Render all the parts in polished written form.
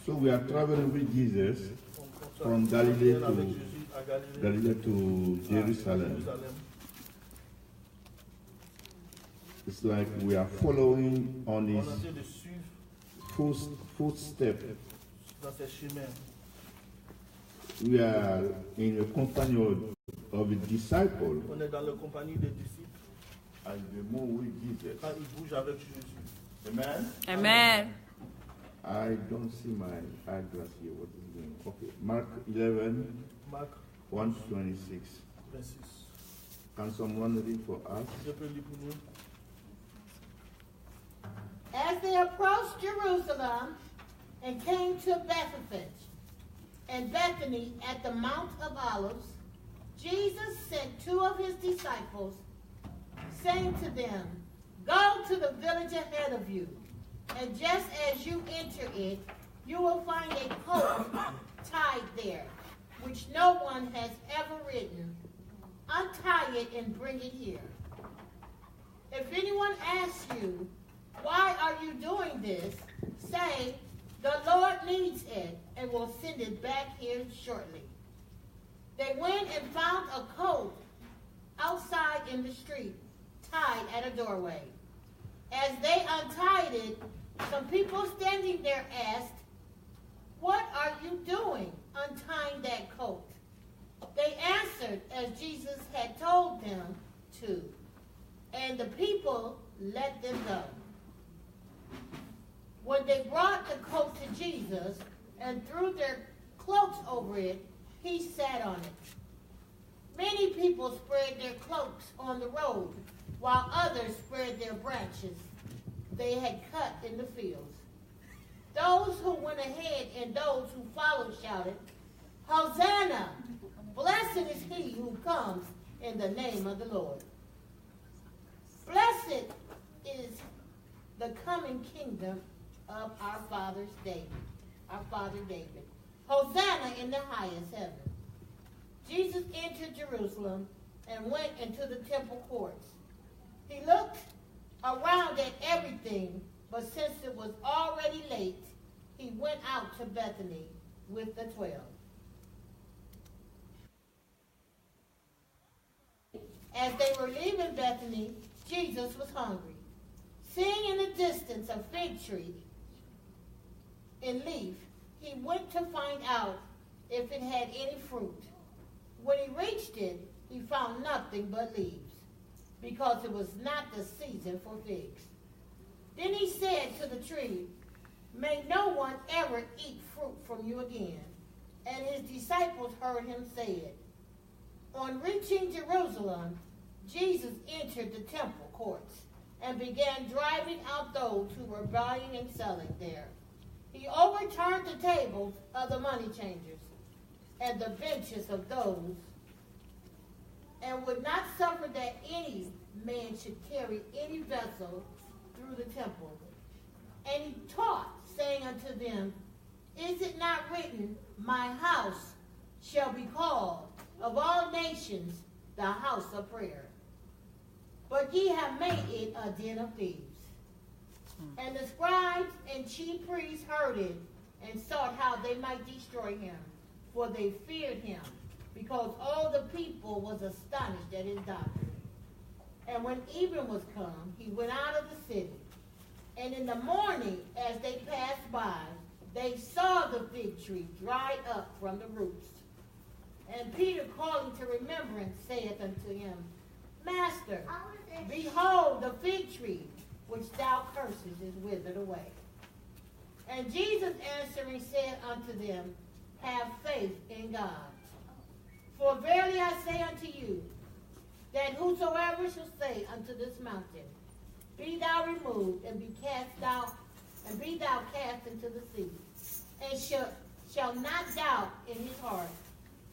So we are traveling with Jesus from Galilee to Jerusalem. It's like we are following on his footsteps. We are in the company of a disciple. On est dans la compagnie des disciples. And we move with Jesus. Quand ils bougent avec Jésus. Amen. Amen. I don't see my address here. What is it doing? Okay. Mark 11, Marc 126. 26. Can someone read for us? Je peux lire pour nous. As they approached Jerusalem and came to Bethphage and Bethany at the Mount of Olives, Jesus sent two of his disciples, saying to them, "Go to the village ahead of you, and just as you enter it, you will find a colt tied there, which no one has ever ridden. Untie it and bring it here. If anyone asks you, 'Why are you doing this?' say, 'The Lord needs it, and will send it back here shortly.'" They went and found a colt outside in the street, tied at a doorway. As they untied it, some people standing there asked, "What are you doing, untying that colt?" They answered as Jesus had told them to, and the people let them go. When they brought the colt to Jesus and threw their cloaks over it, he sat on it. Many people spread their cloaks on the road, while others spread their branches they had cut in the fields. Those who went ahead and those who followed shouted, "Hosanna! Blessed is he who comes in the name of the Lord. Blessed is the coming kingdom of our father David. Hosanna in the highest heaven." Jesus entered Jerusalem and went into the temple courts. He looked around at everything, but since it was already late, he went out to Bethany with the 12. As they were leaving Bethany, Jesus was hungry. Seeing in the distance a fig tree in leaf, he went to find out if it had any fruit. When he reached it, he found nothing but leaves, because it was not the season for figs. Then he said to the tree, "May no one ever eat fruit from you again." And his disciples heard him say it. On reaching Jerusalem, Jesus entered the temple courts and began driving out those who were buying and selling there. He overturned the tables of the money changers and the benches of those, and would not suffer that any man should carry any vessel through the temple. And he taught, saying unto them, "Is it not written, 'My house shall be called of all nations the house of prayer'? But ye have made it a den of thieves." And the scribes and chief priests heard it, and sought how they might destroy him, for they feared him, because all the people was astonished at his doctrine. And when even was come, he went out of the city. And in the morning, as they passed by, they saw the fig tree dried up from the roots. And Peter, calling to remembrance, saith unto him, "Master, behold, the fig tree which thou cursest is withered away." And Jesus answering said unto them, "Have faith in God. For verily I say unto you, that whosoever shall say unto this mountain, 'Be thou removed, and be thou cast into the sea,' and shall not doubt in his heart,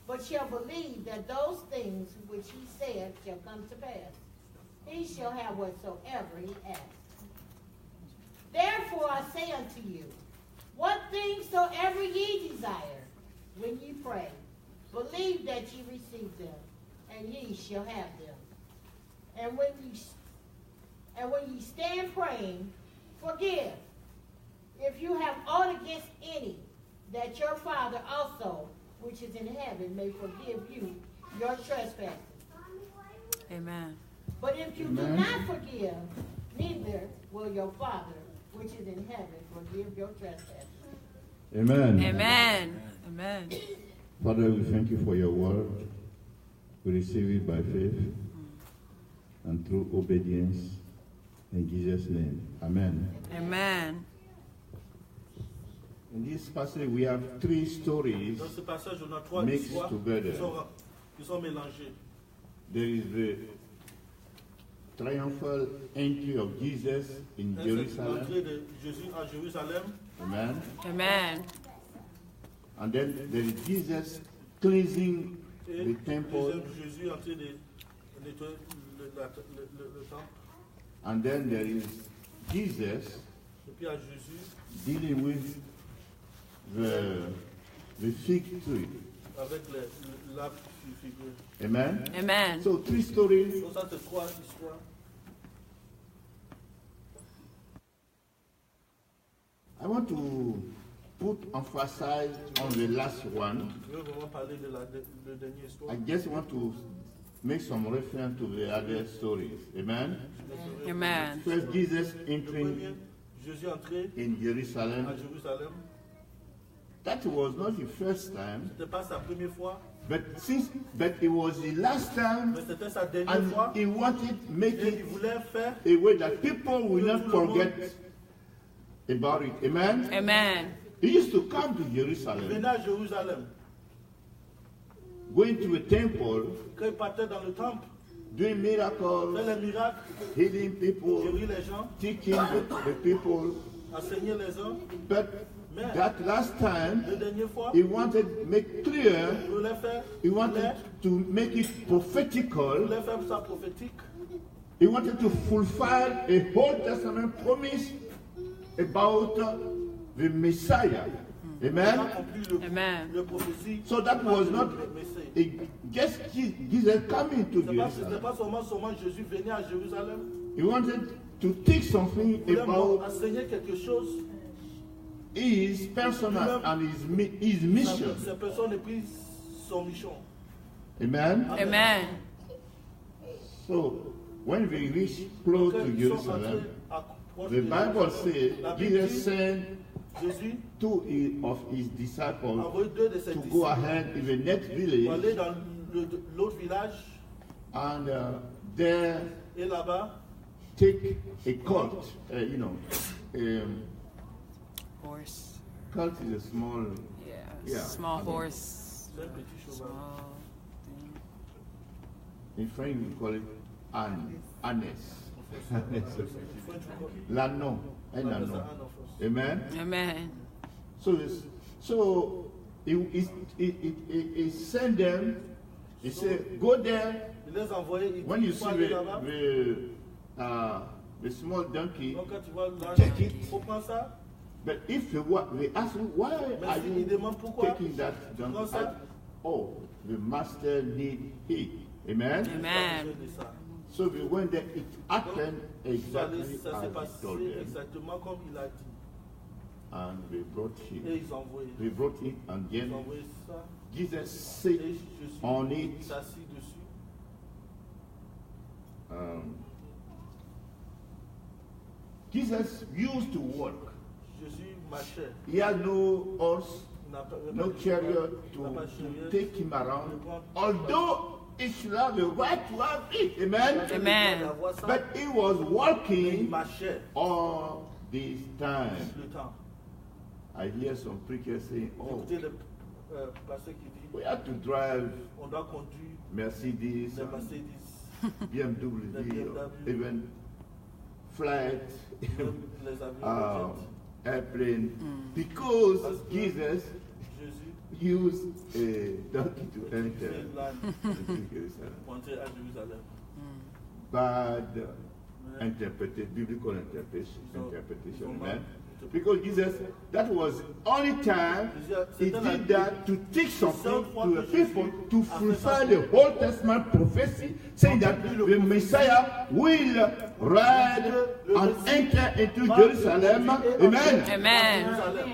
but shall believe that those things which he saith shall come to pass, he shall have whatsoever he asks. Therefore I say unto you, what things soever ye desire, when ye pray, believe that ye receive them, and ye shall have them. And when ye stand praying, forgive, if you have aught against any, that your Father also, which is in heaven, may forgive you your trespasses. Amen. But if you do not forgive, neither will your Father, which is in heaven, forgive your trespasses. Amen. Amen. Amen. Father, we thank you for your word. We receive it by faith and through obedience. In Jesus' name. Amen. Amen. In this passage, we have three stories Dans ce passage, on a trois mixed histoires together. qui sont mélangées. There is the triumphal entry of Jesus in C'est Jerusalem. l'entrée de Jésus à Jérusalem. Amen. Amen. And then there is Jesus cleansing Et the temple. deuxième, Jésus est en train de nettoyer le temple. And then there is Jesus Et puis à Jésus dealing with the fig tree. avec l'arbre figuré. Amen. Amen. So three stories. Donc ça, c'est trois histoires. I want to put emphasis on the last one. Je vais vraiment parler de la dernière histoire. I just want to make some reference to the other stories. Amen. Amen. First, Jesus Le premier, entering Jésus entré in à Jerusalem. Jérusalem. That was not the first time, C'était pas sa première fois, but it was the last time, mais c'était sa dernière and fois. he wanted to make Et il it voulait faire a way that people will not forget about it. Amen. Amen. He used to come to venir Jerusalem, à Jérusalem. going to a temple, Quand il partait dans le temple, doing faire miracles, les miracles, healing people, guérir les gens, teaching the people. enseigner les gens. But that last time, La dernière fois, he wanted to make clear, il voulait faire, he wanted to make it il prophetical. voulait faire ça prophétique. He wanted to fulfill a Old Testament promise about the Messiah. Il a Amen. accompli Amen. le prophétie. So that was not le Messie. just Jesus coming to C'était Jerusalem. pas seulement Jésus venir à Jérusalem. He wanted to teach something Il voulait about enseigner quelque chose. his personal and his mission. Ces personnes et puis son mission. Amen. Amen. So when we reach close Quand to ils sont Jerusalem, entrés à proche the de Bible Jérusalem, says la Bible Jesus dit, sent Jésus two of his disciples envoyé deux de ses to disciples go ahead in the next pour village aller dans l'autre village and there et là-bas, take a cult. Horse. Cult is a small, Yeah. Yeah. Small horse. c'est un petit cheval. Small thing. in French we call it annes. Il faut un truc L'anneau, un comme ça, anneau. un enfant. Amen. Amen. So he sent them. He said, go there. Il les a envoyés, il When you dit, see faut aller là-bas. the small donkey, Donc quand tu vois l'âge, Check it. il faut prendre ça. but if they ask you, why Mais are s'il you demande pourquoi, taking that tu prends donkey? ça. Oh, the master need it. Amen. Amen. De ça. So we went there. It happened exactly Ça s'est as he passé told them, exactement comme il a dit. and we brought Et him. ils ont envoyé. We brought it, and Ils then ont envoyé ça. Jesus Et sit Jésus on it. s'assit dessus. Jesus used to work. Jésus marchait. He had no horse, Il n'a pas- no il chariot n'a pas to chariot. take him around, although he should have the right to have it. Amen. Amen. Il avoir ça, But he was mais il working marchait all this time. le temps. I hear some preachers saying, oh, Écoutez le pasteur qui dit, we have to drive on doit conduire Mercedes, des and Mercedes, BMW, or even flight, même les avions, les jets. airplane, because Jesus Jésus used a donkey to utilisait enter l'âne into Jerusalem. pour entrer à Jérusalem. Bad Mais interpreted, biblical interpretation, ils ont mal amen. interprété. Because Jesus, that was the only time he did that to teach something to the people to fulfill the Old Testament prophecy, saying that the Messiah will ride and enter into Jerusalem. Amen. Amen. Jérusalem.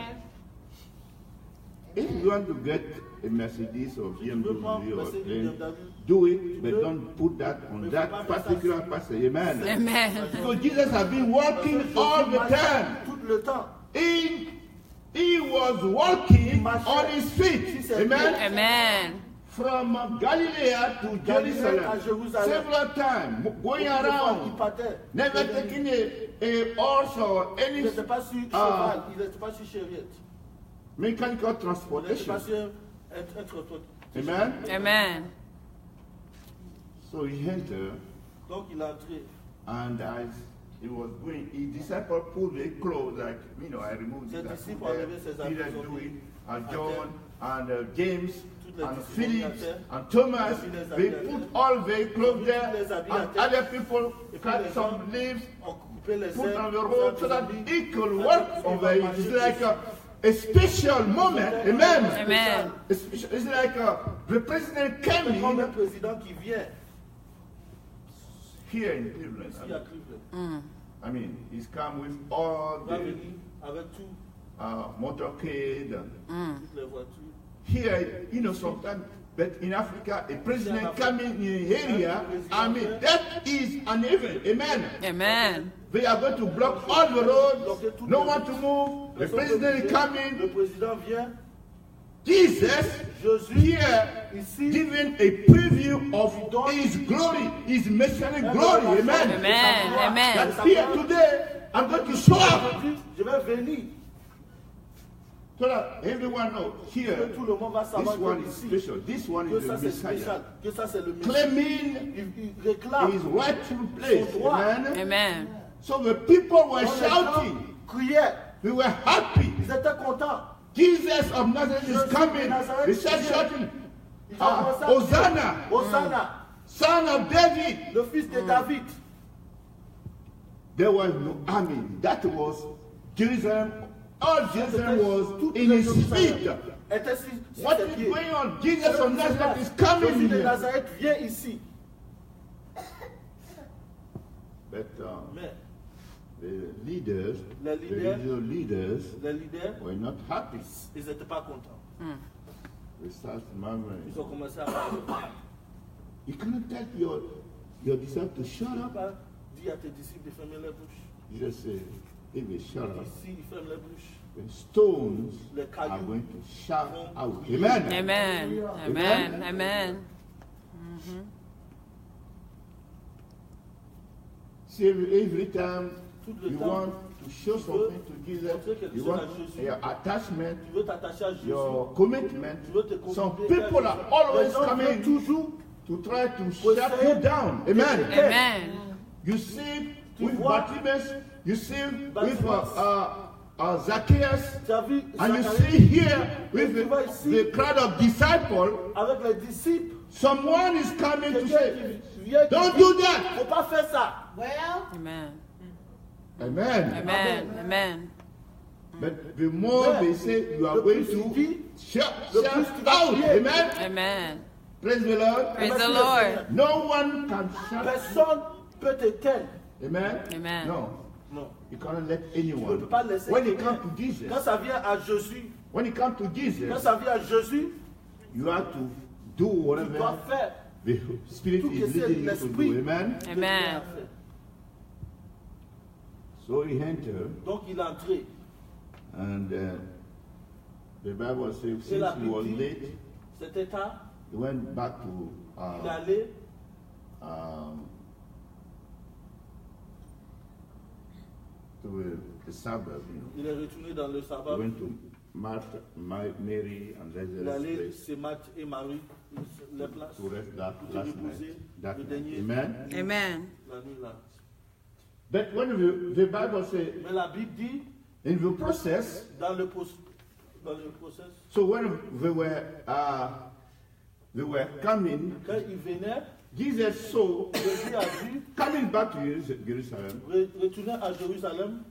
if you want to get a Mercedes or Si tu veux prendre BMW or Mercedes, plane, BMW, do it, but don't put that on that particular passage. Amen. Amen. So Jesus has been walking all the time. tout le temps. He was walking on his feet. Amen. Amen. From Galilee to Jerusalem, several times, going Il around, partait. never taking a horse or Il any n'était pas sur cheval, il n'était pas sur chariot. mechanical Il n'était pas transportation. sur un trottoir. Amen. Amen. So he entered, Donc il a entré. and as he was going, his disciples pulled their clothes, like, I removed Ses this, I disciples put there, enlevaient ses Peter habits, do it, à and terre. John, and James, Toutes les and disciples Philip, à terre. and Thomas, Ils mis les they habits à put terre. all their clothes Ils mis there, les habits à and terre. other people Et puis cut les some gens leaves, ont coupé les put ailes, on the les road so that habits. he could work over it. It's like a special moment, amen. Amen. It's like the president came C'est comme un in président qui vient here in Cleveland. ici à Cleveland. I mean, he's come with all Il va the venir avec tout, motorcade. toutes les voitures. Here, sometimes, but in Africa, a president coming in area, I mean, that is an event, amen. Amen. They are going to block all the roads, no one to move. The president is Le coming. président vient. Jesus Jésus, here ici, giving a preview of his glory, his messianic glory, amen. Amen. Amen. That here today, I'm going to show up je vais venir. so that everyone knows Que here, tout le monde va this savoir one que is ici, special, this one que is the ça c'est Messiah. spécial, que ça c'est le Messie. Claiming Il réclame. his rightful place, Son droit. amen. Amen. So the people were Quand les gens shouting, criaient, they were happy. ils étaient contents. Jesus of Nazareth is coming. They started shouting, Ils ont commencé à Hosanna, crier, Hosanna, son of David. le fils de David. There was no army. That was Jerusalem. All Jerusalem was Toute in his feet. Jérusalem était sur What ses is pieds. going on? Jesus of Nazareth is Jésus coming de here. Nazareth vient ici. But Mais the leaders, Les the leaders, religious leaders, les leaders, were not happy. ils n'étaient pas contents. They started murmuring. Ils ont commencé à parler. You cannot tell your disciples to shut Tu up. pas dire à tes disciples de fermer les bouches. Jesus said, if they shut up, Ici, ils ferment les bouches. the stones Les are cailloux going to shout vont out. crier. Amen. Amen. Amen. Amen. See, every time Tout le you temps, want to show something to Jesus, montrer quelque you chose want à Jésus. your attachment, Tu veux t'attacher à Jésus. your commitment. Tu veux te Some communiquer à people Jésus. are always Les gens viennent coming toujours. to try to Pour shut essayer you down. Amen. Amen. You see Tu with vois Bartimaeus, you see with Bartimaeus. Zacchaeus, Tu as vu and you Zacharie see here with Tu vois ici. the crowd of disciples, avec les disciples. someone is coming to Quelqu'un say, qui vient qui don't dit, do that. faut pas faire ça. Well, Amen. Amen. Amen. Amen. But the more Mais they say you are le going plus tu to dis, shout le plus tu vas out. crier. Amen. Amen. Praise the Lord. Praise the Lord. No one can shut. Personne peut te taire. Amen. Amen. No. Non. You cannot let Tu ne anyone. peux pas laisser. When it quelqu'un. comes to Jesus, Quand ça vient à Jésus, when it comes to Jesus, quand ça vient à Jésus, you have to do tu dois whatever faire the Spirit tout que is c'est leading you to l'esprit. do. Amen. Amen. So he entered, Donc il est entré. and the Bible says Et since la he Bible was dit, late, c'était tard, he went back to il est allé um, the suburb. il est retourné dans le He sabbat. went to Martha, Mary, and Il est Lazarus' allé place chez Marthe et Marie, les places, to rest that pour te last reposer night. That le night. dernier Amen. Amen. la nuit là. But when the Bible says Mais la Bible dit, in the process, dans le process, so when they were coming, quand il venait, Jesus saw Jésus a vu coming back to Jerusalem retourner à Jérusalem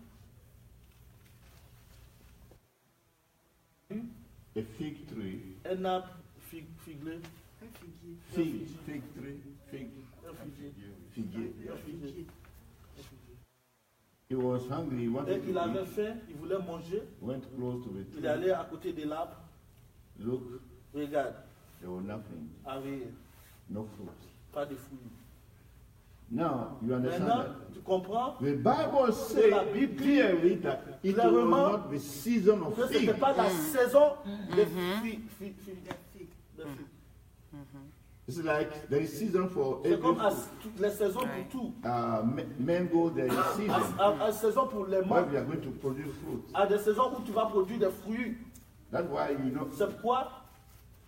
a fig tree, un arbre figlé, fig tree, fig, un figuier. figuier. He was hungry. He Et wanted il to avait eat. faim, il voulait manger. Went close to the Il tree est allé à côté de l'arbre Look, Regarde, there was nothing, avec no fruit. pas de fruits. Now, you understand Maintenant, that? tu comprends The Bible la says Bible dit clearly that it was clairement not the season of que ce figs. n'était pas la saison des fruits. Des figues. It's like there is season for C'est every comme à fruit. toutes les saisons pour tout. Mango, there is season. À saison pour les Where mangues, we are going to produce fruit. à des saisons où tu vas produire des fruits. That's why, you know, C'est pourquoi,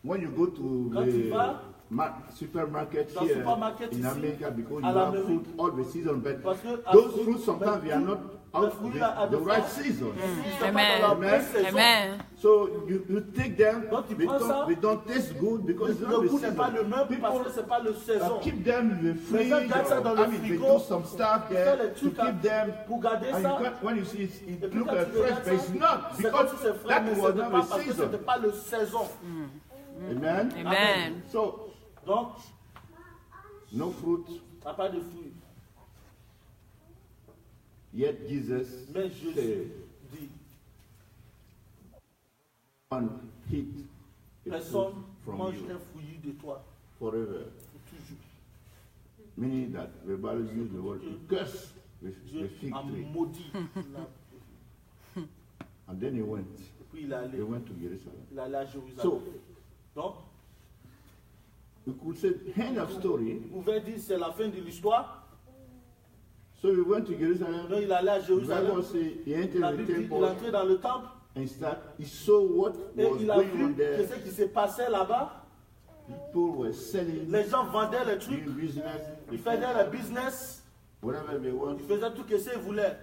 when you go to quand tu vas the supermarket dans here supermarket in ici, America, because à you have l'Amérique, fruit all the season, but parce que those fruits sometimes they are not les out fruits the, là, à the des right fois, season. ils sont pas Amen. dans la bonne Amen. saison. Amen. So you take them, Donc, tu they prends ça, don't, they don't taste good because it's not Le the goût n'est pas le season. même parce que c'est pas le saison. Keep them in the fridge, gens gardent ça dans le I mean, they frigo, do some stuff Ils font there les to trucs keep them. pour garder And ça. you can't, when you see it, Et it puis look quand tu fresh, regardes but it's ça, not c'est because comme si c'est frais, that mais was c'était not pas the parce que season. c'était pas le saison. Amen. Amen. So Donc, no fruit, t'as pas de fruits. yet Jesus Mais Jésus said, dit, "One eat a personne fruit from mange you un fruit de toi forever." pour toujours. Meaning that the Bible uses the word to curse the Dieu fig a tree. maudit. And then he went. Puis il est allé. They went to Jerusalem. Il est allé à Jérusalem. So Donc, we could say end of story. vous pouvez dire c'est la fin de l'histoire. So he went to Jerusalem. Donc il est allé à The Jérusalem. Bible says he entered La the Bible dit qu'il est temple entré dans le temple and he saw what et was il a going vu on que there. ce qui s'est passé là-bas. People were selling, Les gens vendaient les trucs, doing business, ils faisaient le business, whatever they want. ils faisaient tout ce qu'ils voulaient.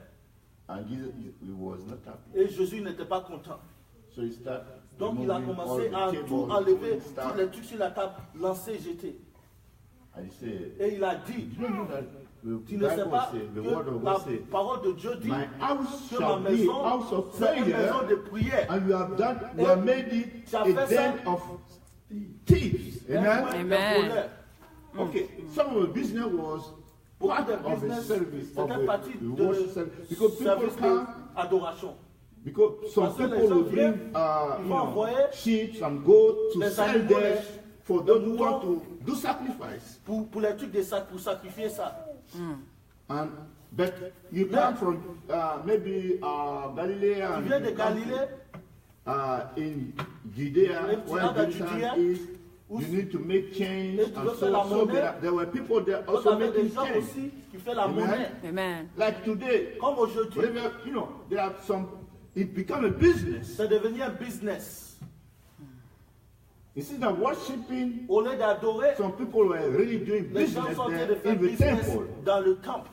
And Jesus he was not happy. Et Jésus n'était pas content. So he started Donc il a removing commencé all à the tout tables, enlever, stuff. tous les trucs sur la table, lancer, jeter. And he said, Et il a dit, "You don't know that the tu ne sais Bible pas says, the word que of la God says, parole de Dieu dit my house que ma shall be a maison, house of c'est une maison prayer, de prière. and you have done, you Et have made it tu as a fait ça. den of thieves." Amen. Amen. Okay, some of the business was Beaucoup part de of the business, service of c'était partie the de worship service because people service come. d'adoration. Because some Parce que les people gens will bring viennent, you ils vont know, envoyer sheep and goats to les sell animaux, there for les those who moutons. want to do sacrifice. Pour les trucs de sac, pour sacrifier ça. And but you come from maybe Galilee Tu and viens de you come Galilée, in Judea Et tu where vas dans Jerusalem Judea, is. où- You need to make change, Et tu and veux faire la so monnaie. there were people there donc also avec des making gens change. aussi qui font la Amen. monnaie. Amen. Like today, Comme aujourd'hui, whatever you know, there are some. It become a business. c'est devenu un business. Instead of worshiping, Au lieu d'adorer, some people were really doing les gens business sont en train de there faire in the business temple. dans le temple.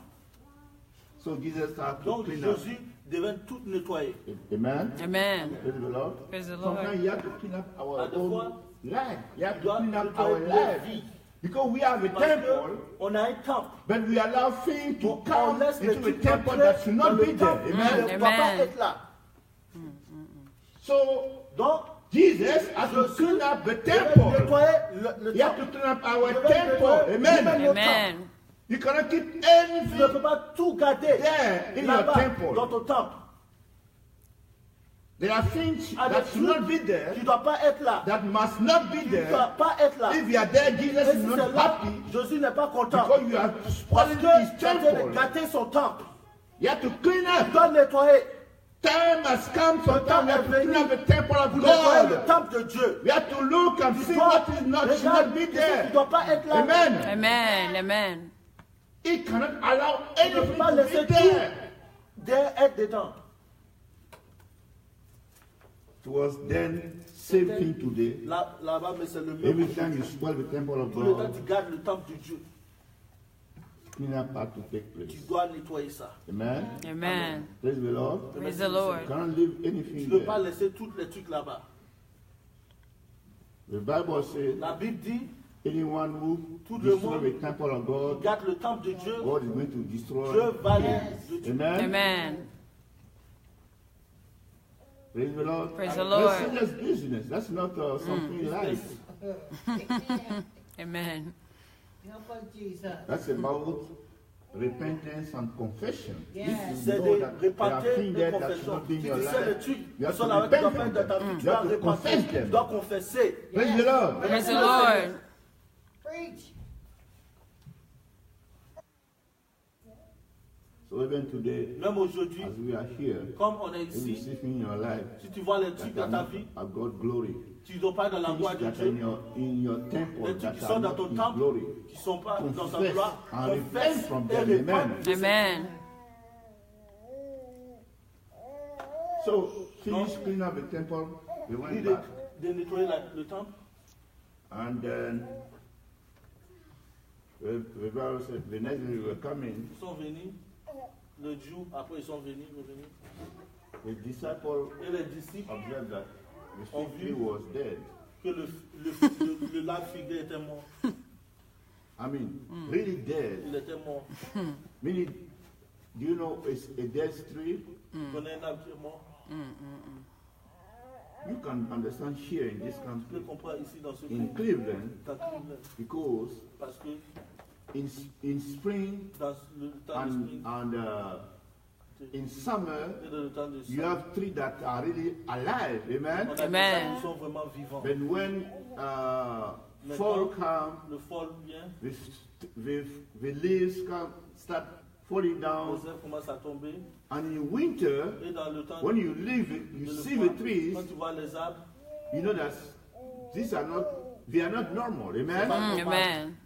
So Jesus started to Donc clean up. Jésus devait tout nettoyer. Amen. Amen. Praise the Lord. Praise the Lord. Sometimes you have to clean up our À des own fois, life. You have tu to dois clean up nettoyer our ta life. vie. Because we have a Parce temple, qu'on a un temple. but we allow things to On come laisse les into a trucs temple entrer that should dans not le be there. temple qui Amen. ne doit pas Amen. être là. So Donc, Jesus has to Jésus clean up the devait temple. nettoyer le You have to temple. clean up our Il devait temple. nettoyer Amen. lui-même le Amen. temple. You cannot keep Tu ne anything peux pas tout garder there in your là-bas temple. dans ton temple. There are things Il y a that des should not be trucs there, qui ne doivent pas être là. that must not be Qui ne there. doivent pas être là. If you are there, Et Jesus si is c'est not là, happy Jésus n'est pas content. because you are Parce spoiling que his tu es en train de temple. gâter son temple. You have to clean Tu up. dois nettoyer. Time has come for time. You have to clean up the temple of Pour nettoyer le God. temple de Dieu. We have to look and Tu see dois what is not should not be regarder ce qui ne there. doit pas être là. Amen. Amen. Amen. He cannot allow Tu ne peux anything pas to laisser be there. tout être dedans. It was then same thing today. Là-bas, mais c'est le même. Every time you spoil the temple of Tout le temps, God, tu gardes le temple de Dieu. clean up has to take Tu place. dois nettoyer ça. Amen. Amen. Praise the Lord. Praise the Lord. You cannot leave Tu anything ne peux pas there. laisser tous les trucs là-bas. The Bible says La Bible dit, anyone who Tout le destroys monde the temple of God, garde le temple de Dieu. God is going to destroy. Dieu va him. le tuer. Amen. Amen. Praise the Lord. Praise the That's Lord. serious business. That's not something light. Amen. Help us, Jesus. That's about repentance and confession. Yes. If C'est you know des that there are repentir things et there that should confession. not be in Si your tu sais le life, truc, you have sur to la route que tu dois repent faire from dans ta them. vie, tu You dois have to repentir, confess tu them. dois confesser. Praise the Lord. Praise the Lord. Preach. So even today, Même aujourd'hui, as we are here, comme on est when you ici, see things in your life si tu vois les trucs that dans are ta vie, not of God's glory, tu dois pas dans la gloire things de that are Dieu, in your temple les trucs that qui are sont dans not ton His temple, glory, qui sont pas dans sa confess gloire, and repent confesse from et them. répands. Amen. Amen. So finish cleaning up the temple. They went Dit back, de nettoyer le temple. and then the Bible said the next day we were coming. Ils sont venus, le jour après ils sont venus, revenus. The disciples Et les disciples observed that the ont fig vu tree was dead. que le lac figuier était mort. I mean, really dead. Il était mort. Meaning, do you know it's a dead tree? Tu connais un arbre qui est mort. You can understand here in this Tu country, peux comprendre ici dans ce in pays, Cleveland, dans Cleveland, because parce que in spring dans le temps de spring and in summer, et dans le temps de you have trees that are really alive. Amen. on a des Amen. arbres qui sont vraiment vivants. But when fall comes, Le fall vient, the leaves start falling down. les herbes commencent à tomber. And in winter, Et dans le temps when you leave it, you de le see froid, the trees, quand tu vois les arbres, you know that they are not normal. Amen. Amen.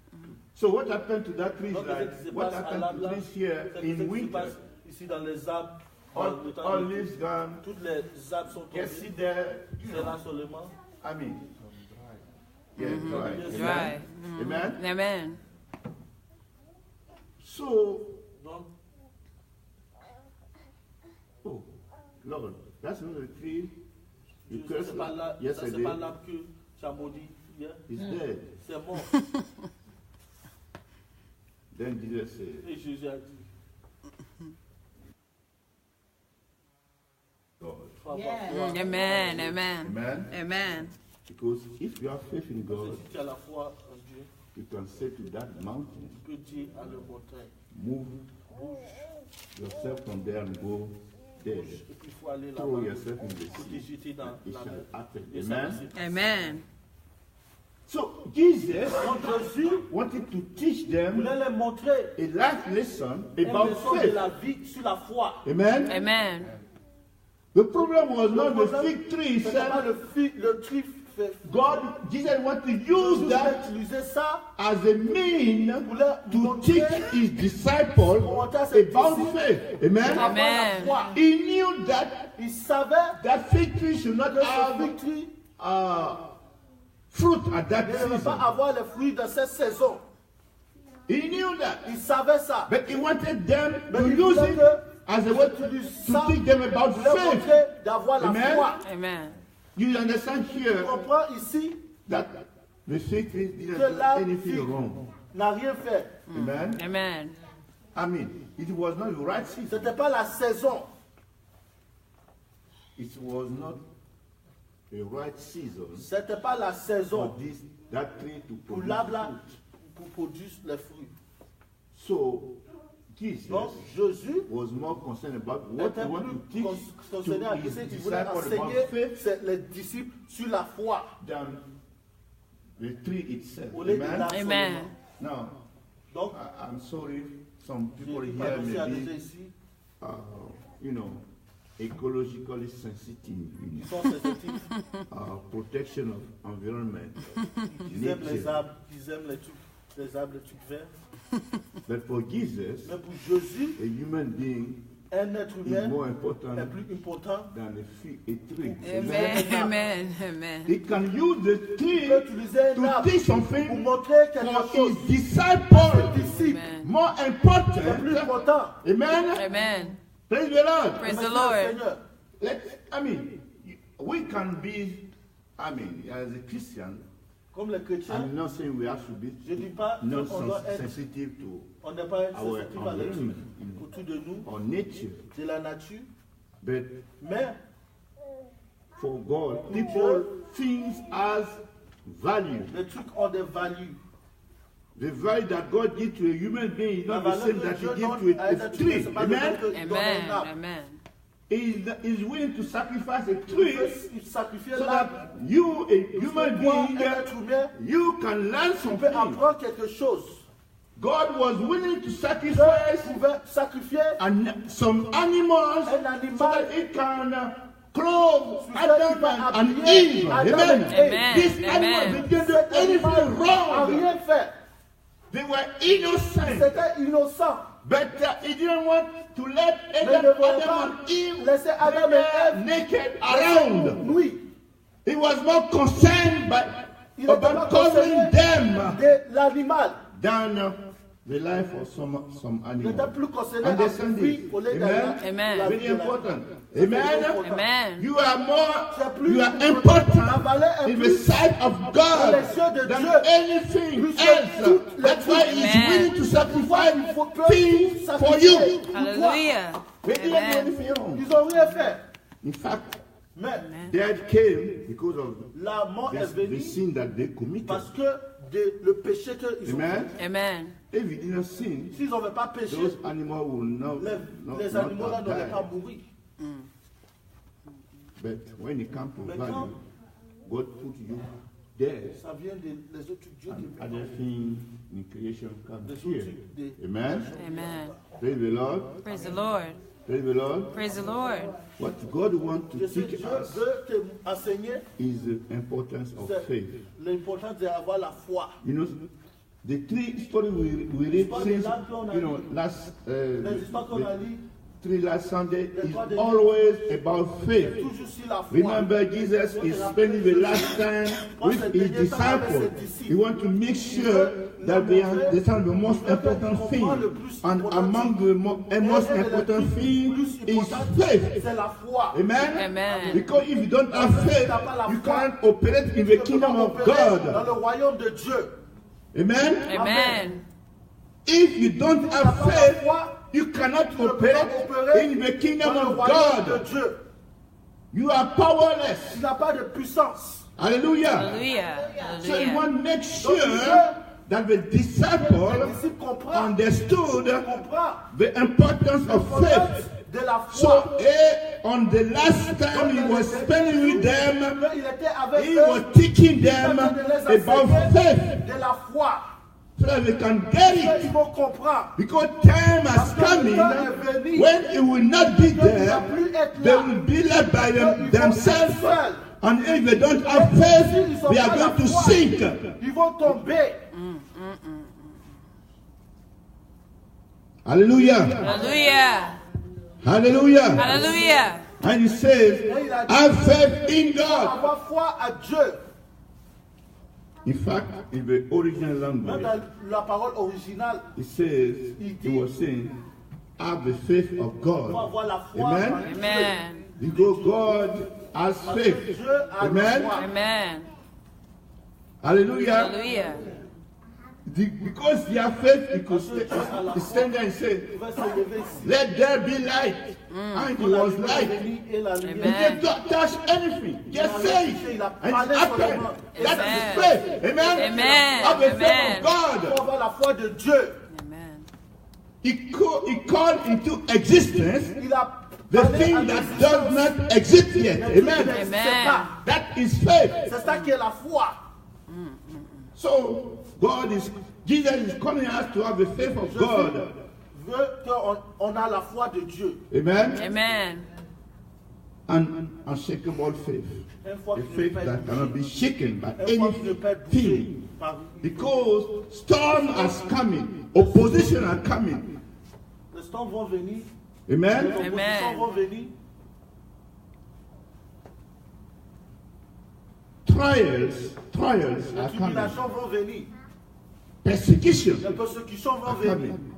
So what happened to that tree is donc ce qui se like, what passe à happened l'arbre to là, trees here c'est ce in qui se winter? passe ici dans les arbres, dans le temps All de leaves gone. toutes les arbres sont You tombés. see there, you C'est là know, seulement. I mean, yeah, dry. Dry. Amen. Amen. So, Donc, oh, Lord, that's not the tree you ça, cursed c'est pas là- ça, c'est yesterday. pas l'arbre que tu as maudit hier. It's dead. C'est mort. Then Jesus said, Et Jésus a dit, God. faut avoir Yeah. foi. Amen. Amen. Amen. Amen. Because if you have faith in Parce que God, si tu as la foi en Dieu, you can say to that mountain, tu peux dire à le montagne, move yourself from there and go there. et puis il faut aller Throw là-bas, yourself in the il faut te sea. jeter dans It la shall mer. happen. Et ça va Amen. se passer. Amen. So Jesus Donc Jésus wanted to teach them voulait leur montrer a life lesson une about leçon de faith. la vie sur la foi. Amen. Amen. The problem was Le not the problème, fig tree c'était pas itself. le tree fait. God, Jesus wanted to Jésus use voulait that utiliser ça as a mean voulait to montrer teach his disciples montrer à ses about disciples faith. Amen. avoir la Amen. foi. He knew that Il savait that fig tree should not que ce have fig tree fruit at that ne devait pas season. avoir les fruits de cette saison. He knew that. Il savait ça. But he wanted them Mais to il use voulait it que as a way utilise to ça teach them about pour leur faith. montrer d'avoir la Amen. foi. Amen. You understand Tu here comprends ici that the fig tree didn't que do la anything figue wrong. n'a rien fait. Amen. Amen. I mean, it was not the right Ce season. n'était pas la saison. It was not a right season Ce n'était pas la for saison that tree to pour produce l'arbre là fruit. pour produire les fruits. So Jesus Donc Jésus was more concerned about what he était wanted to plus teach concerné à to ce his qu'il voulait disciples about enseigner faith les disciples sur la foi. than the tree itself. Au lieu de Amen. l'arbre Amen. seulement. Now, Donc, I'm sorry, some people j'ai here annoncé à may des gens be, ici ecologically sensitive, qui sont sensitifs, protection of environment, qui aiment les nature. arbres, qui aiment les arbres, les trucs verts. But for Jesus, Mais pour Jésus, a human being un être is humain more est important plus important. than a tree. Amen. Amen. Amen. He can use the Il tree peut utiliser un to arbre teach pour something montrer quelque for chose. his disciples Disciple, Amen. more c'est important. plus important. Amen. Amen. Praise the Lord. Praise the Merci, Lord. Seigneur. We can be, as a Christian, Comme les chrétiens, I'm not saying we have to be je ne dis pas not qu'on doit être, sensitive to on n'est pas être our sensitif à les environment, trucs autour de nous, or nature, de la nature, but mais for God, people things has value. les trucs ont des values. The value that God gives to a human being is La not the valeur same que that Dieu He gives donne to à a un être humain, tree. c'est pas le même Amen. que donne un Amen. arbre. Amen. He is willing to sacrifice a Il tree peut sacrifier so l'arbre. that you, a human Toi, being, un être humain, you can learn tu peux something. apprendre quelque chose. God was willing to Dieu sacrifice pouvait sacrifier some animals un so animal that He can clothe qui Adam va and habiller Eve. Adam Amen. et Ève. Amen. These animals, Amen. they didn't do Cet animal anything n'a wrong. rien fait. They were innocent. C'était innocent. But He didn't want to let Mais ne Adam voulait pas and Eve laisser Adam et Ève naked around. nuit. He was more concerned Il était pas about covering concerné them de l'animal. than the life of some Il était animal. plus concerné à Understand lui this? au lieu de Amen. Amen. la vie Very de la- important. C'est Amen. très important. Amen. You are plus you are important. La important valeur est in the plus sight of dans God les yeux de than Dieu. anything Plus que else. toutes les That's why choses. He's Amen. willing to sacrifice Il faut que things tout for sacrifier you. pour toi. Hallelujah. They didn't do Amen. anything wrong. Ils n'ont rien fait. In fact, Mais death came because of la mort est the venue sin that they committed. parce que le péché qu'ils ont Amen. fait. Amen. If you didn't sin, S'ils n'avaient pas péché, those animals will not, les not animaux là have n'auraient pas died. mouru. But when it comes to Mais value, quand God put you there. ça vient des autres dieux qui And other things in creation come des here. autres des Amen. Amen. Praise the Lord. Praise the Lord. Praise the Lord. Praise the Lord. What God wants to Je sais teach Dieu us veut te enseigner is the importance of c'est faith. l'importance d'avoir la foi. You know, the three stories we read since, last Les histoires qu'on a the lues, three last Sunday Les is trois derniers. always about c'est faith. toujours sur la foi. Remember, Jesus is spending the last time with his disciples. He wants to make sure that they understand the most important thing. And among the most important thing is faith. C'est la foi. Amen? Amen. Because if you don't have faith, you can't operate in the kingdom of Dans God. le royaume de Dieu. Amen? Amen. If you don't have faith, you cannot Tu ne peux pas operate opérer in the kingdom dans le of royaume de God. Dieu. You are powerless. Tu n'as pas de puissance. Hallelujah. Hallelujah. So you Hallelujah. want to make sure that the disciple Les disciples comprennent understood comprend the importance of faith. de la So foi. on the last time he was spending with them, Il était avec he eux. was teaching Il them était de les about enseigner faith de la foi. so that they can get Ils it. vont comprendre. Because time has come in when it will not be there, they will be led by themselves. And if they don't have faith, they are going to sink. Ils vont tomber. Hallelujah. Hallelujah. Hallelujah. Hallelujah. And he says, have faith in God. Avoir foi à Dieu. In fact, in the original Même language, dans la parole originale, it says, he was saying, have the faith of il faut God. avoir la foi. Amen. en Dieu. Amen. Because God has Parce que faith. Dieu a la Amen. foi. Amen. Hallelujah. Hallelujah. Because they have faith, he could stand there and say, Il va se lever ici. let there be light. And it was light. Et la lumière. He Amen. didn't touch anything. Just say it. And it happened. That Amen. is faith. Amen. Amen. Have the faith Amen. of Il faut God. avoir la foi de Dieu. Amen. He called into existence Il a the parlé à thing that l'existence. does not exist yet. Mais tout Amen. n'existe Amen. pas. That is faith. C'est ça qui est la foi. So Jesus is calling us to have the faith of God. Veut qu'on a la foi de Dieu. Amen. Amen. An unshakable faith. Une foi A qui ne faith peut that pas cannot be shaken by une foi qui ne peut bouger anything. par Because storm is coming, opposition are coming. les storms vont venir, les Amen. oppositions vont venir, Trials les are coming. tribulations vont venir, Persecution les persécutions vont are venir. coming.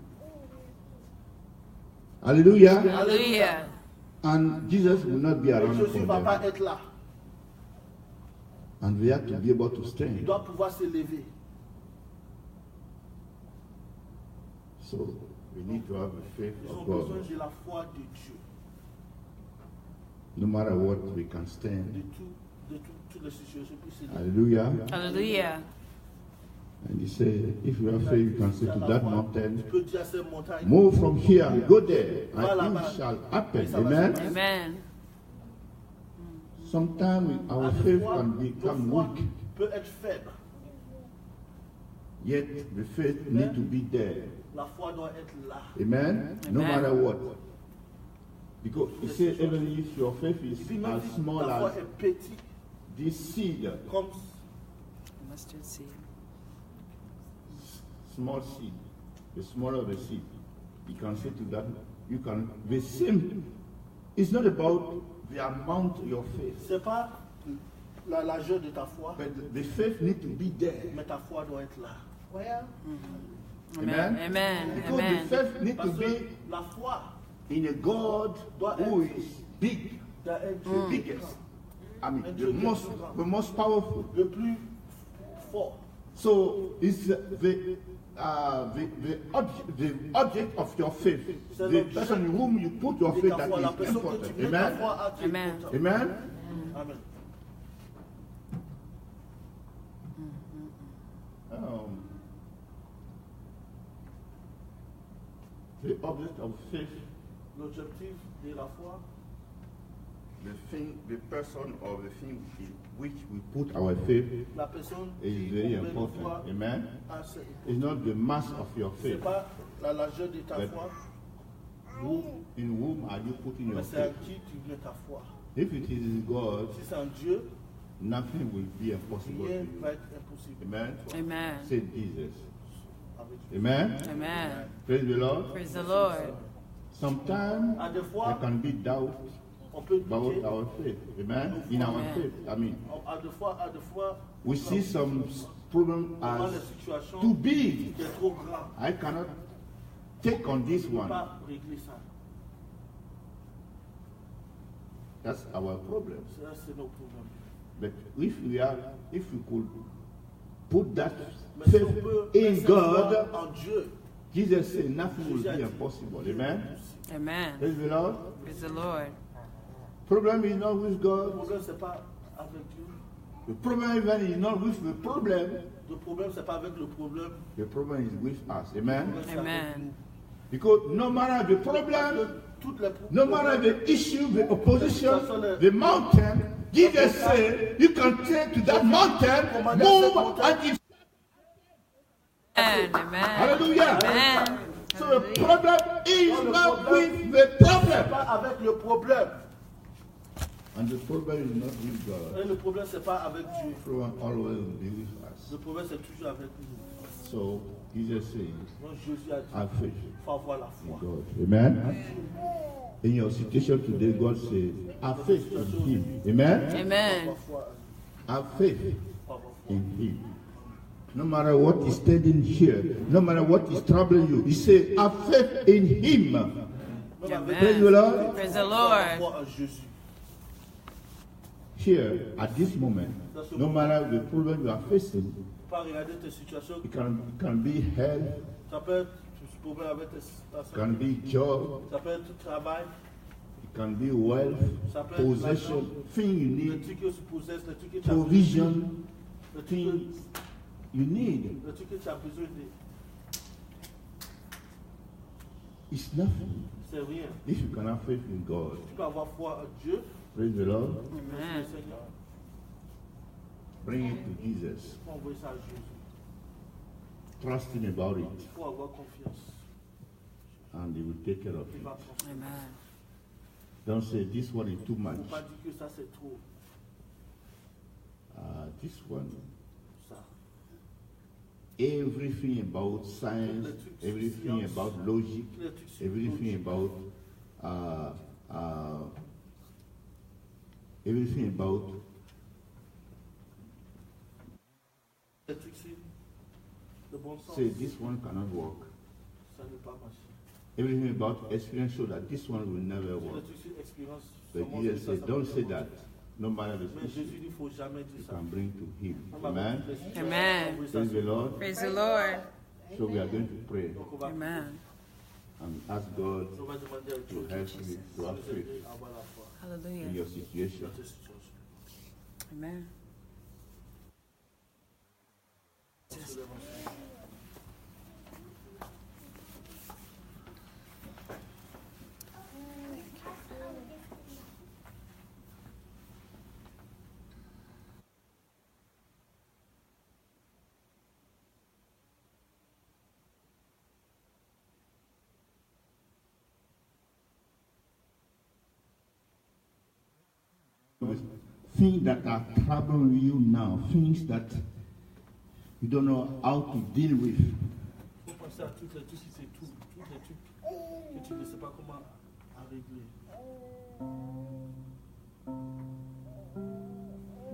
Hallelujah. Hallelujah. And Jesus will not be Et around Jésus ne va for pas them. être là. And we have to be able to Il stand. doit pouvoir se lever. So we need to have the faith Ils ont of besoin God. de la foi de Dieu. No matter what, we can De stand. toutes les situations. Puis se lever. Hallelujah. Hallelujah. And he said, if you have faith, you can say to that Tu mountain, peux dire à ces montagnes, move from here and go there, and it shall happen. Amen. Amen. Sometimes our à des faith fois, can nos become foi weak, peut être faible. yet the faith need to be there. La foi doit être là. Amen. No Amen. matter what. Because he said, even if your faith is Si même as si small la foi as est petite, this seed, comme Mustard seed. small seed, the smaller the seed, you can say to that, you can, the same, it's not about the amount of your faith, c'est pas la largeur de ta foi, but the faith need to be there. mais ta foi doit être là. Well, Amen. Amen. Because Amen. the faith need to Parce que be la foi in a God who is big, doit être the biggest, I mean, the most powerful. le plus fort. So it's the object of your faith, the person in whom you put your Et faith ta that foi, la is personne que important. tu mets ta Amen. foi à qui est Amen. important. Amen. Amen. The object of faith, L'objectif de la foi, the thing, the person or the thing in which we put our faith la personne is qui very met la foi important. Amen. à ce- It's not the mass of your c'est faith. pas la largeur de ta But foi, In whom are you putting your mais c'est à faith? qui tu mets ta foi. If it is in God, Si c'est en Dieu, nothing will be impossible to rien you. va être impossible. Amen. Amen. Say Jesus. Avec Dieu. Amen. Amen. Praise the Lord. Praise the Lord. Sometimes À des there fois, can be doubt on peut about douter. our faith. Amen. In our Amen. faith. I mean, À des fois, we see some problem dans les as situations too big. qui est trop grand. I cannot take on this On ne peut one. pas régler ça. That's our problem. Ça, c'est nos problèmes. But if we could put that Mais si faith on peut in mettre cette foi God, en Dieu, Jesus said nothing will be impossible. Amen. Amen. Praise the Lord. Praise the Lord. Problem is not with le God. problème, c'est pas avec Dieu. The problem even is not with the problem. Le problème, c'est pas avec le problème. The problem is with us. Le Amen. problème, c'est avec Amen. nous. Because no matter the Parce problem, que toutes les no matter the issue, the opposition, the mountain, Jesus said, you can take to that mountain, move, and it. Amen. Amen. Hallelujah. Amen. So the problem is not with the c'est problem. pas avec le problème. And the problem is not with God. Et le problème, c'est pas avec Dieu. The problem always will be with us. Le problème, c'est toujours avec nous. So Jesus says, Donc Jésus a dit, have faith il faut avoir la in foi. God. Amen. In your situation today, God says, have faith in Him. Amen. Amen. Avoir foi, Have faith avoir foi. in Him. No matter what is standing here, no matter what is troubling you, He said, have faith in Him. Même avec Praise the Lord. Praise the la Lord. foi en Jésus. Here, at this moment, no matter the problem you are facing, Pas regarder tes situations. it can be health, Ça peut être ce problème avec ta it can santé. be job, Ça peut être travail. it can be wealth, Ça peut être possession, thing you le need, truc que tu possèdes, le truc que tu as provision, besoin. Le truc things you need. que tu as besoin de. It's nothing C'est rien. if you can have faith in God. Tu peux avoir foi en Dieu. Praise the Lord. Merci Amen. le Seigneur. Bring it to Jesus. Il faut envoyer ça à Jésus. Trust Him about Il it, faut avoir confiance. and He will take care of Il it. va confier. Amen. Don't say this one is too Il ne much. faut pas dire que ça c'est trop. This one, Ça. everything about science, everything about logic, Les trucs sur everything about everything about les trucs sur le bon sens. say this one cannot work. Ça ne peut pas marcher. Everything about experience show that this one will never Les work. trucs sur expérience. But seulement Jesus ça, said, ça don't peut say pas that. marcher. No matter the Mais Jésus issue, dit, il ne faut jamais dire you ça. can bring to Him. On va Amen. voir les situations, Amen. on va envoyer ça Praise sur- the Lord. Praise the Lord. So we are going to pray Donc on va Amen. and ask God on va demander à to Dieu help you to de have nous faith aider à avoir la foi in Hallelujah. your situation. dans tes situations. Amen. On se lève ensemble. Things that are troubling you now, things that you don't know how to deal with. Il faut penser à toutes les trucs, c'est tout, tous les trucs que tu ne sais pas comment régler.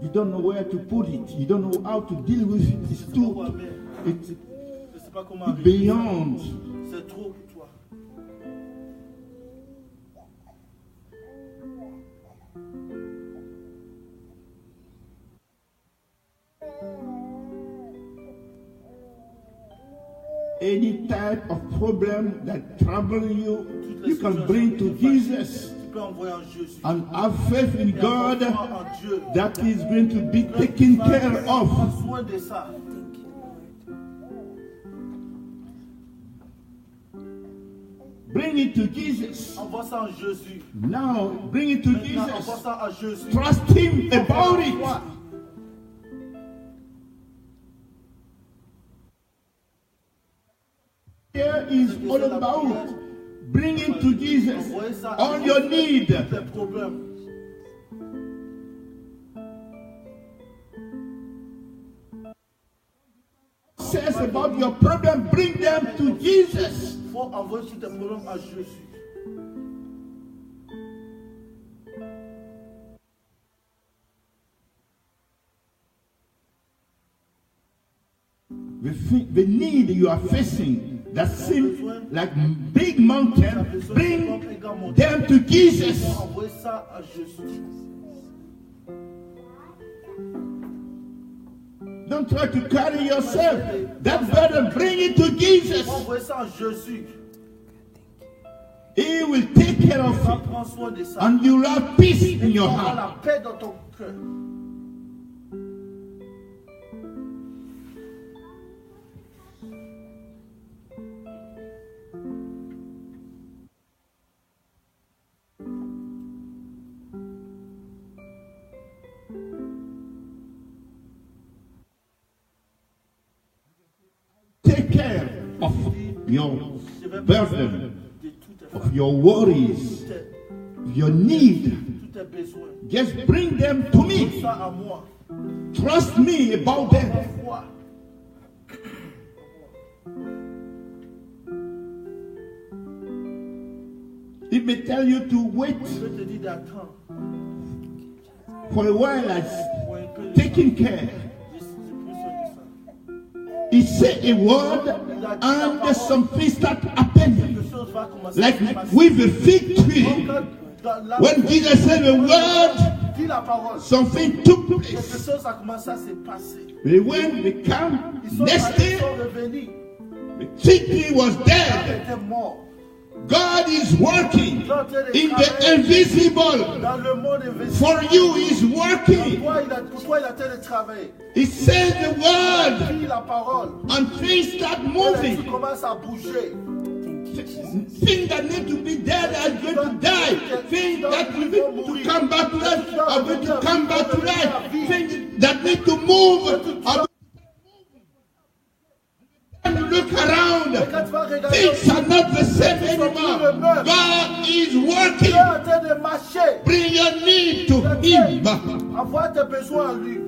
You don't know where to put it. You don't know how to deal with it. It's too, it's Je ne sais pas comment régler. beyond. C'est trop pour toi. Any type of problem that trouble you, you can bring to Jesus Tu peux envoyer en Jésus. and have faith in Et God avoir foi en Dieu. that is going to be taken care Prends of. soin de ça. Bring it to Jesus. Envoie ça en Jésus. Now, bring it to Maintenant, envoie Jesus. ça à Jésus. Trust Him about it. Here is all about bringing to Jesus Envoyez ça all your need. tous les problèmes. Says about your problem, bring them to Jesus. Il faut envoyer tous tes problèmes à Jésus. The need you are facing that seems like big mountain, bring them to Jesus. Envoyez ça à Jésus. Don't try to carry yourself. That burden, bring it to Jesus. Envoyez ça à Jésus. He will take care of Ça it. prend soin de ça. And you will have peace in your Tu auras heart. la paix dans ton cœur. Take care of your Je vais burden, de tous tes of your worries, of your need. tous tes besoins. Just bring them to Donne me. ça à moi. Trust me about them. Foi. He may tell you to wait Je te dis d'attendre for a while as pour un peu de temps. taking care. J'ai pris soin de ça. He said a word and something start happening. Quelque chose va commencer Like à se passer. with the fig tree, Dans la- when Jesus said a word, Dis la parole. something took Quelque place. chose a commencé à se passer. They went, they come, Ils sont next allés, ils day, sont revenus. the fig tree was Ils dead. étaient morts. God is working in the invisible. Dans le monde invisible. For you, He's working. Pour toi, il a tellement travaillé. He says the word, Dis la parole. and things start Et tu moving. commences à bouger. Things that need to be dead are going to die. Things that need to come back to life are going to come back to life. Things that need to move are going to look around. Et quand tu vas regarder, Things are not the same anymore. God is tu es working. en train de marcher. Bring your need to Him. Envoie tes besoins à lui.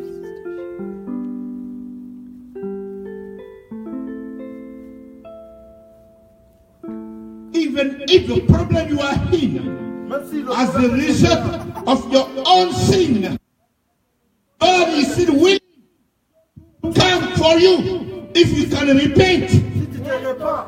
Even if the problem you are in, Même si le as a problème est result of your own sin, God is still willing to come for you if you can repent. si tu te répands,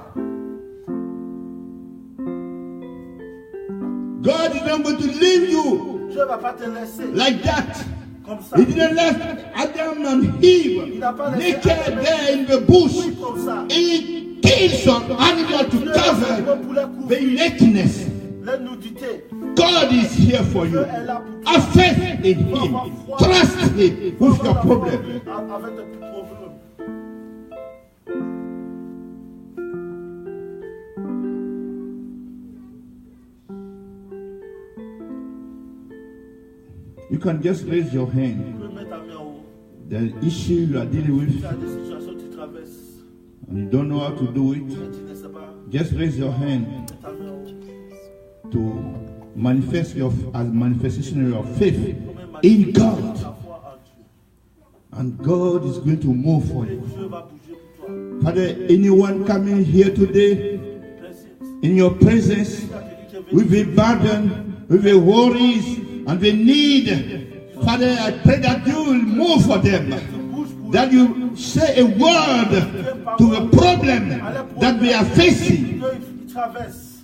God is not going to leave you Dieu ne va pas te laisser like that. comme ça. He didn't let Adam and Eve naked there in the bush. Oui, comme ça. He killed some animal to Dieu cover pour la the couvrir. nakedness. La nudité. God is here for you. Dieu est là pour toi. Have faith in Him. Trust Him with your problem. Avec tes problèmes. You can just raise your Tu hand. peux mettre ta main en haut. The issue you are dealing with Tu as des situations que tu traverses and you don't know how to do it, et tu ne sais pas. just raise your hand Mets ta main en haut. to manifest your as manifestation of your faith Comme une in God. Ta foi en Dieu. And God is going to move for Et you. Dieu va bouger pour toi. Father, anyone coming here today Merci. in your presence with a burden, with a worries, and the need, Father, I pray that you will move for them. That you say a word to the problem that they are facing. Qu'ils traversent.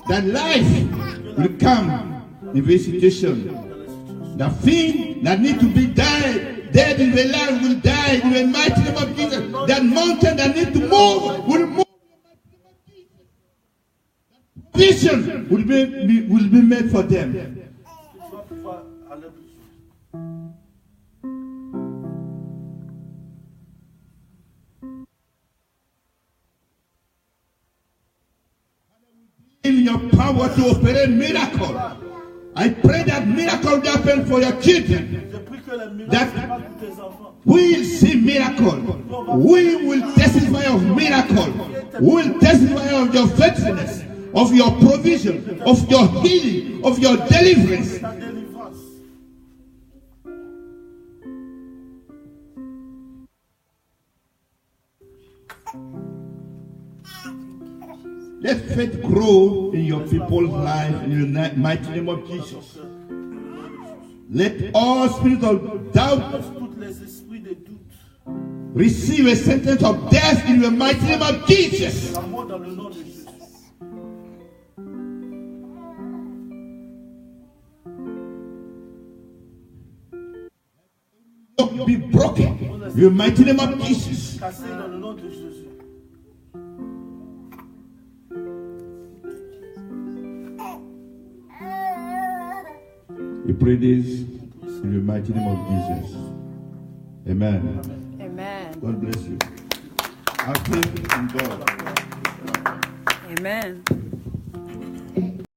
That life will come in this situation. Dans la situation. The thing that need to be dead in the life will die in the mighty name of Jesus. That mountain that need to move will move. Vision will be made for them. Tu vas pouvoir aller plus vite. In your power to operate miracle. I pray that miracle will happen for your children. Je prie que les miracles That se passent pour tes enfants. we will see miracle. We will testify of miracle. We will testify of your faithfulness, of your provision, of your healing, of your deliverance. Ta délivrance. Let faith grow in your people's life in the mighty name of Jesus. Let all spirits of doubt Laisse tous les esprits de doute. receive a sentence of death in the mighty name of Jesus. La mort dans le nom de Jésus. Be broken in the mighty name of Jesus. Cassé dans le nom de Jésus. We pray this in the mighty name of Jesus. Amen. Amen. God bless you. Have faith in God. Amen.